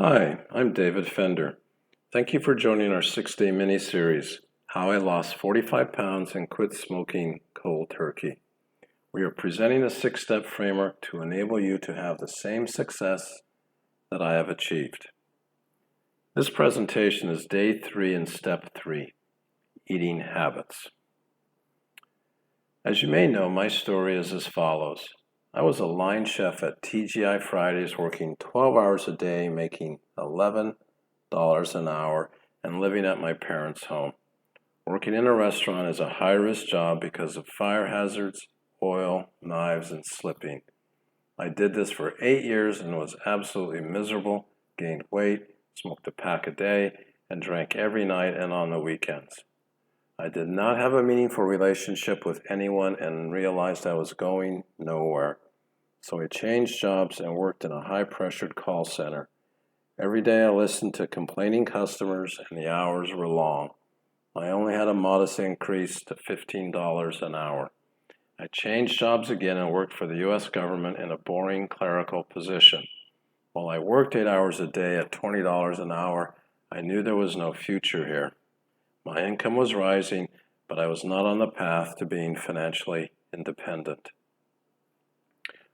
Hi, I'm David Fender. Thank you for joining our 6-day mini-series, How I Lost 45 Pounds and Quit Smoking Cold Turkey. We are presenting a 6-step framework to enable you to have the same success that I have achieved. This presentation is day 3 in step 3, Eating Habits. As you may know, my story is as follows. I was a line chef at TGI Fridays, working 12 hours a day, making $11 an hour, and living at my parents' home. Working in a restaurant is a high-risk job because of fire hazards, oil, knives, and slipping. I did this for 8 years and was absolutely miserable, gained weight, smoked a pack a day, and drank every night and on the weekends. I did not have a meaningful relationship with anyone and realized I was going nowhere. So I changed jobs and worked in a high-pressured call center. Every day I listened to complaining customers and the hours were long. I only had a modest increase to $15 an hour. I changed jobs again and worked for the U.S. government in a boring clerical position. While I worked 8 hours a day at $20 an hour, I knew there was no future here. My income was rising, but I was not on the path to being financially independent.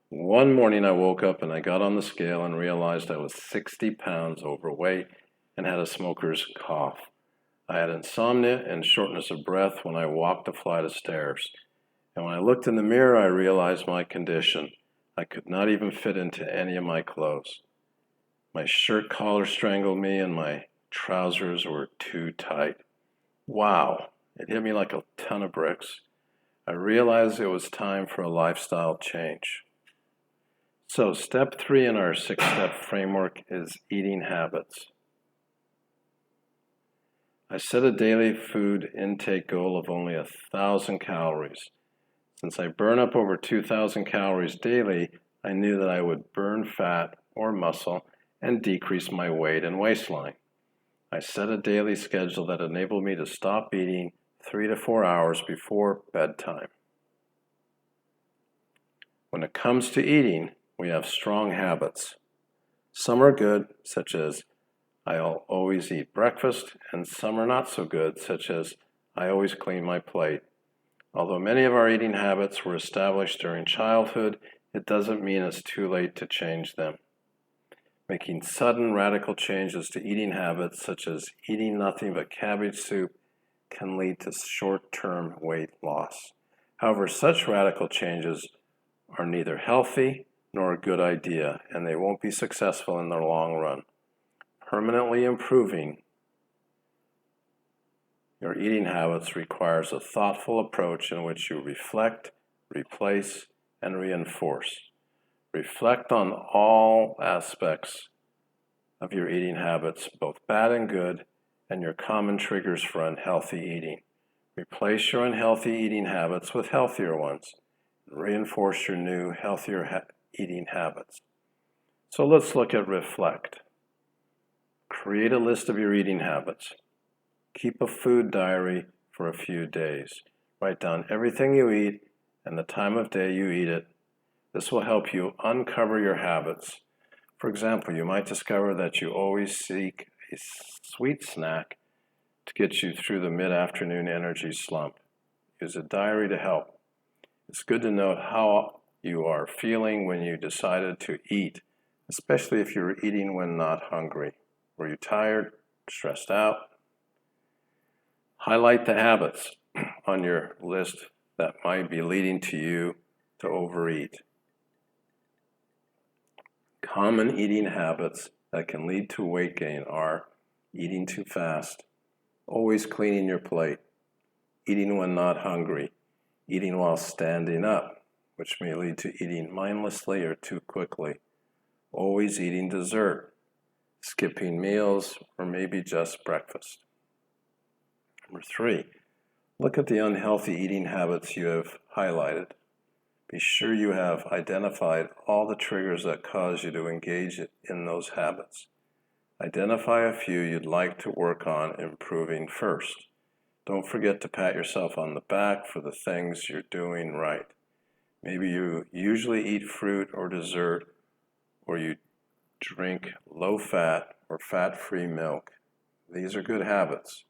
One morning I woke up and I got on the scale and realized I was 60 pounds overweight and had a smoker's cough. I had insomnia and shortness of breath when I walked a flight of stairs. And when I looked in the mirror, I realized my condition. I could not even fit into any of my clothes. My shirt collar strangled me and my trousers were too tight. Wow, it hit me like a ton of bricks. I realized it was time for a lifestyle change. So step 3 in our 6-step framework is eating habits. I set a daily food intake goal of only 1,000 calories. Since I burn up over 2,000 calories daily, I knew that I would burn fat or muscle and decrease my weight and waistline. I set a daily schedule that enabled me to stop eating 3 to 4 hours before bedtime. When it comes to eating, we have strong habits. Some are good, such as I'll always eat breakfast, and some are not so good, such as I always clean my plate. Although many of our eating habits were established during childhood, it doesn't mean it's too late to change them. Making sudden radical changes to eating habits, such as eating nothing but cabbage soup, can lead to short-term weight loss. However, such radical changes are neither healthy nor a good idea, and they won't be successful in the long run. Permanently improving your eating habits requires a thoughtful approach in which you reflect, replace, and reinforce. Reflect on all aspects of your eating habits, both bad and good, and your common triggers for unhealthy eating. Replace your unhealthy eating habits with healthier ones. Reinforce your new, healthier eating habits. So let's look at reflect. Create a list of your eating habits. Keep a food diary for a few days. Write down everything you eat and the time of day you eat it. This will help you uncover your habits. For example, you might discover that you always seek a sweet snack to get you through the mid-afternoon energy slump. Use a diary to help. It's good to note how you are feeling when you decided to eat, especially if you're eating when not hungry. Were you tired, stressed out? Highlight the habits on your list that might be leading to you to overeat. Common eating habits that can lead to weight gain are eating too fast, always cleaning your plate, eating when not hungry, eating while standing up, which may lead to eating mindlessly or too quickly, always eating dessert, skipping meals, or maybe just breakfast. Number 3, look at the unhealthy eating habits you have highlighted. Be sure you have identified all the triggers that cause you to engage in those habits. Identify a few you'd like to work on improving first. Don't forget to pat yourself on the back for the things you're doing right. Maybe you usually eat fruit or dessert, or you drink low-fat or fat-free milk. These are good habits.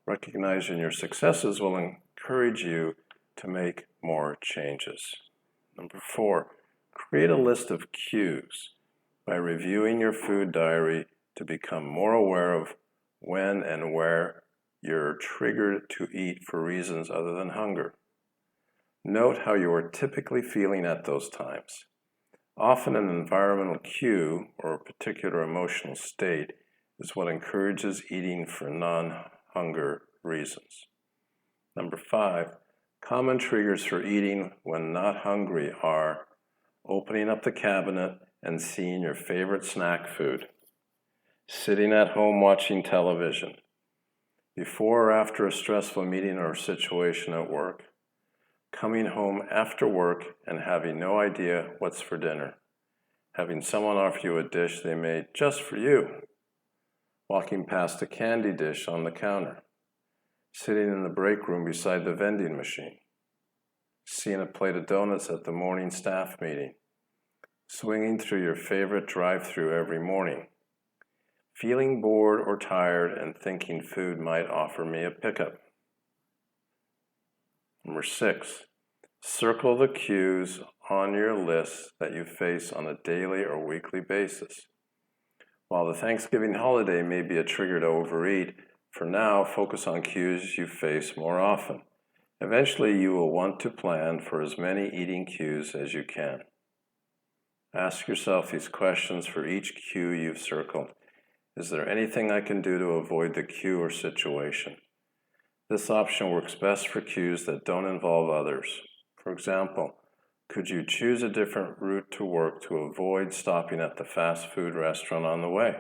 Recognizing your successes will encourage you to make more changes. Number 4, create a list of cues. By reviewing your food diary to become more aware of when and where you're triggered to eat for reasons other than hunger. Note how you are typically feeling at those times. Often an environmental cue or a particular emotional state is what encourages eating for non-hunger reasons. Number 5, common triggers for eating when not hungry are opening up the cabinet and seeing your favorite snack food, sitting at home watching television, before or after a stressful meeting or situation at work, coming home after work and having no idea what's for dinner, having someone offer you a dish they made just for you, walking past a candy dish on the counter, sitting in the break room beside the vending machine, seeing a plate of donuts at the morning staff meeting, swinging through your favorite drive-thru every morning, feeling bored or tired and thinking food might offer me a pickup. Number 6, circle the cues on your list that you face on a daily or weekly basis. While the Thanksgiving holiday may be a trigger to overeat, for now, focus on cues you face more often. Eventually, you will want to plan for as many eating cues as you can. Ask yourself these questions for each cue you've circled. Is there anything I can do to avoid the cue or situation? This option works best for cues that don't involve others. For example, could you choose a different route to work to avoid stopping at the fast food restaurant on the way?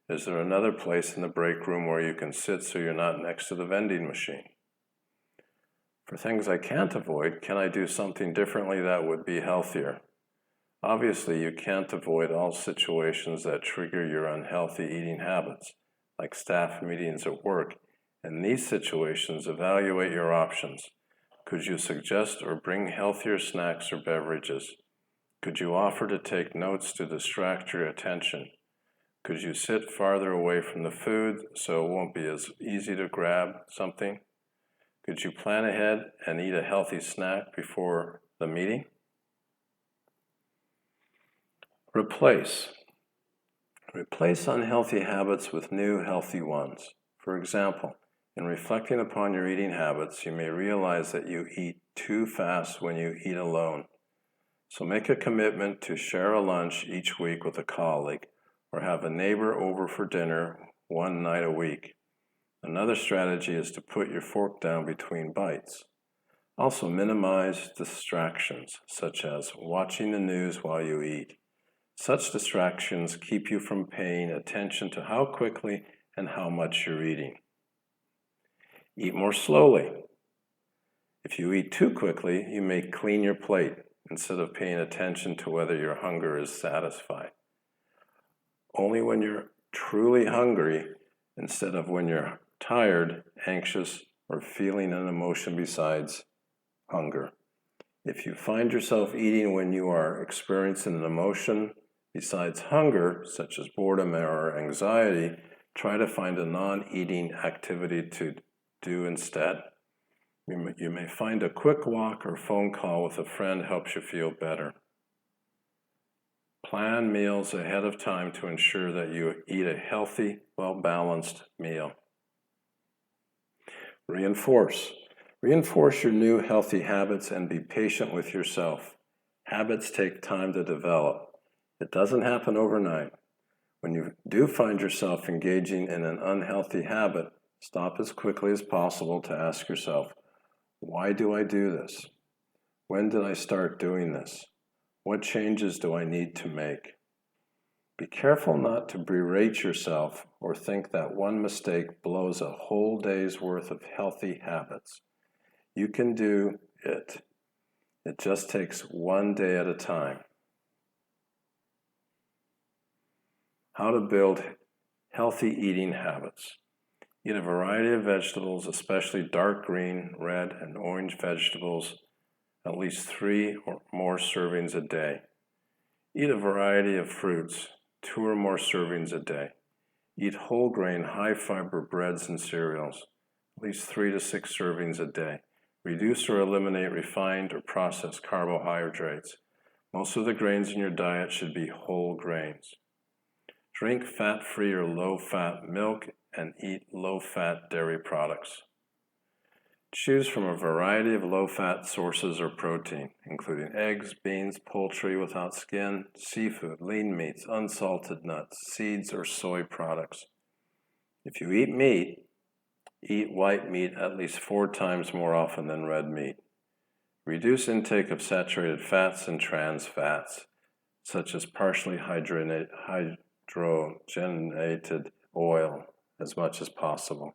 Is there another place in the break room where you can sit so you're not next to the vending machine? For things I can't avoid, can I do something differently that would be healthier? Obviously, you can't avoid all situations that trigger your unhealthy eating habits, like staff meetings at work. In these situations, evaluate your options. Could you suggest or bring healthier snacks or beverages? Could you offer to take notes to distract your attention? Could you sit farther away from the food so it won't be as easy to grab something? Could you plan ahead and eat a healthy snack before the meeting? Replace. Replace unhealthy habits with new healthy ones. For example, in reflecting upon your eating habits, you may realize that you eat too fast when you eat alone. So make a commitment to share a lunch each week with a colleague or have a neighbor over for dinner one night a week. Another strategy is to put your fork down between bites. Also minimize distractions, such as watching the news while you eat. Such distractions keep you from paying attention to how quickly and how much you're eating. Eat more slowly. If you eat too quickly, you may clean your plate instead of paying attention to whether your hunger is satisfied. Only when you're truly hungry, instead of when you're tired, anxious, or feeling an emotion besides hunger. If you find yourself eating when you are experiencing an emotion besides hunger, such as boredom or anxiety, try to find a non-eating activity to do instead. You may find a quick walk or phone call with a friend helps you feel better. Plan meals ahead of time to ensure that you eat a healthy, well-balanced meal. Reinforce. Reinforce your new healthy habits and be patient with yourself. Habits take time to develop. It doesn't happen overnight. When you do find yourself engaging in an unhealthy habit, stop as quickly as possible to ask yourself, why do I do this? When did I start doing this? What changes do I need to make? Be careful not to berate yourself or think that one mistake blows a whole day's worth of healthy habits. You can do it. It just takes one day at a time. How to build healthy eating habits. Eat a variety of vegetables, especially dark green, red, and orange vegetables, at least 3 or more servings a day. Eat a variety of fruits. 2 or more servings a day. Eat whole grain, high fiber breads and cereals, at least 3 to 6 servings a day. Reduce or eliminate refined or processed carbohydrates. Most of the grains in your diet should be whole grains. Drink fat-free or low-fat milk and eat low-fat dairy products. Choose from a variety of low-fat sources of protein, including eggs, beans, poultry without skin, seafood, lean meats, unsalted nuts, seeds, or soy products. If you eat meat, eat white meat at least 4 times more often than red meat. Reduce intake of saturated fats and trans fats, such as partially hydrogenated oil, as much as possible.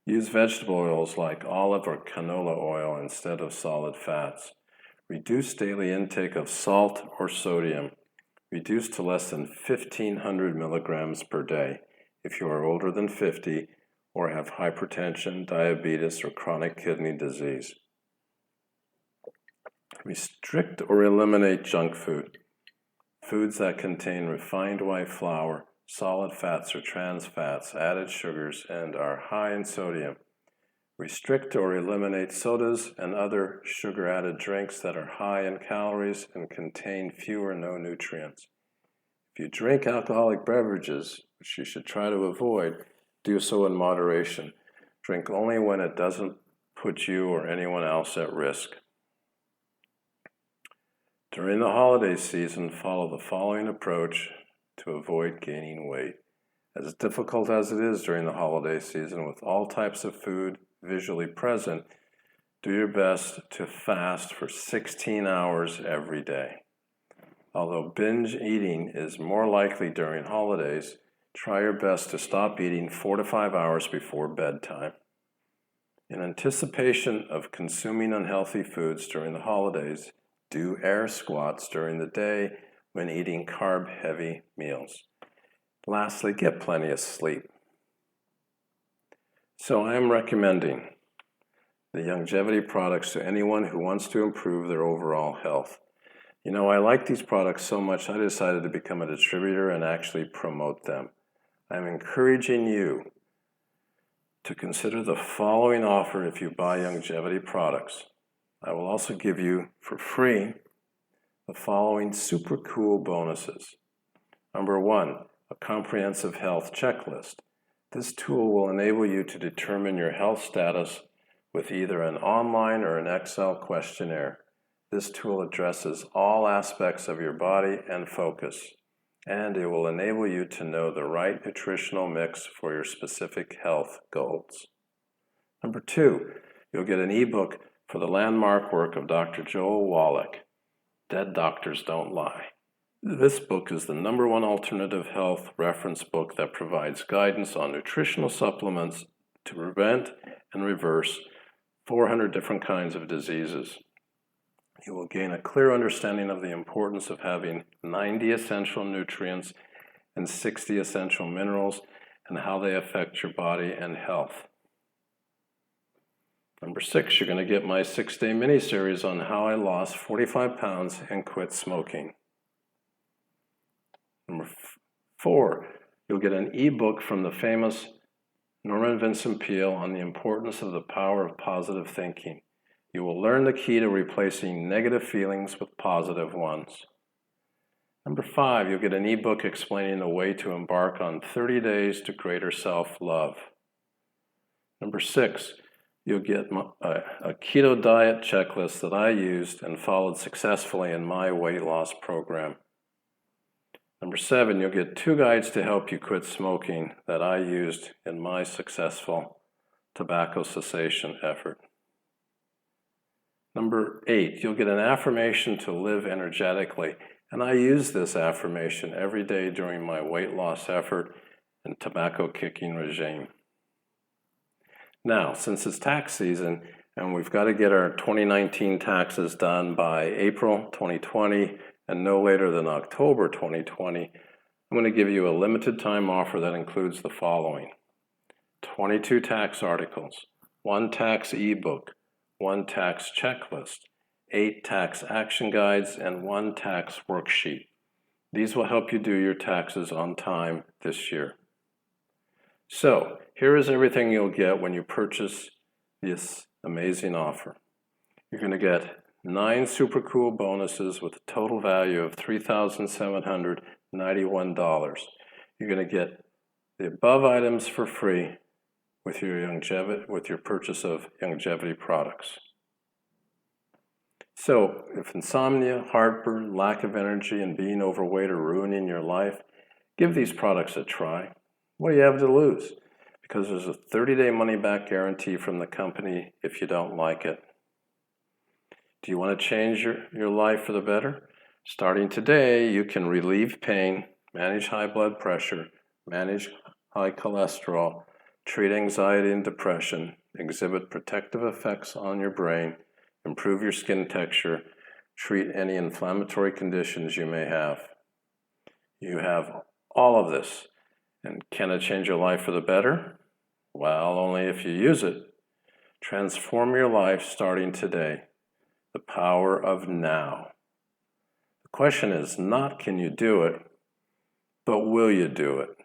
Use vegetable oils like olive or canola oil instead of solid fats. Reduce daily intake of salt or sodium. Reduce to less than 1,500 milligrams per day if you are older than 50 or have hypertension, diabetes, or chronic kidney disease. Restrict or eliminate junk food. Foods that contain refined white flour, solid fats or trans fats, added sugars, and are high in sodium. Restrict or eliminate sodas and other sugar-added drinks that are high in calories and contain few or no nutrients. If you drink alcoholic beverages, which you should try to avoid, do so in moderation. Drink only when it doesn't put you or anyone else at risk. During the holiday season, follow the following approach to avoid gaining weight. As difficult as it is during the holiday season with all types of food visually present, do your best to fast for 16 hours every day. Although binge eating is more likely during holidays, try your best to stop eating 4 to 5 hours before bedtime. In anticipation of consuming unhealthy foods during the holidays, do air squats during the day when eating carb-heavy meals. Lastly, get plenty of sleep. So I am recommending the longevity products to anyone who wants to improve their overall health. You know, I like these products so much I decided to become a distributor and actually promote them. I'm encouraging you to consider the following offer if you buy longevity products. I will also give you for free the following super cool bonuses. Number 1, a comprehensive health checklist. This tool will enable you to determine your health status with either an online or an Excel questionnaire. This tool addresses all aspects of your body and focus, and it will enable you to know the right nutritional mix for your specific health goals. Number 2, you'll get an ebook for the landmark work of Dr. Joel Wallach, Dead Doctors Don't Lie. This book is the #1 alternative health reference book that provides guidance on nutritional supplements to prevent and reverse 400 different kinds of diseases. You will gain a clear understanding of the importance of having 90 essential nutrients and 60 essential minerals and how they affect your body and health. Number 6, you're going to get my 6-day mini-series on how I lost 45 pounds and quit smoking. Number 4, you'll get an ebook from the famous Norman Vincent Peale on the importance of the power of positive thinking. You will learn the key to replacing negative feelings with positive ones. Number 5, you'll get an ebook explaining the way to embark on 30 days to greater self-love. Number 6, you'll get a keto diet checklist that I used and followed successfully in my weight loss program. Number 7, you'll get 2 guides to help you quit smoking that I used in my successful tobacco cessation effort. Number 8, you'll get an affirmation to live energetically, and I use this affirmation every day during my weight loss effort and tobacco kicking regime. Now, since it's tax season and we've got to get our 2019 taxes done by April 2020 and no later than October 2020, I'm going to give you a limited time offer that includes the following: 22 tax articles, 1 tax ebook, 1 tax checklist, 8 tax action guides, and 1 tax worksheet. These will help you do your taxes on time this year. So, here is everything you'll get when you purchase this amazing offer. You're going to get 9 super cool bonuses with a total value of $3,791. You're going to get the above items for free with your purchase of longevity products. So, if insomnia, heartburn, lack of energy, and being overweight are ruining your life, give these products a try. What do you have to lose? Because there's a 30-day money-back guarantee from the company if you don't like it. Do you want to change your life for the better? Starting today, you can relieve pain, manage high blood pressure, manage high cholesterol, treat anxiety and depression, exhibit protective effects on your brain, improve your skin texture, treat any inflammatory conditions you may have. You have all of this. And can it change your life for the better? Well, only if you use it. Transform your life starting today. The power of now. The question is not can you do it, but will you do it?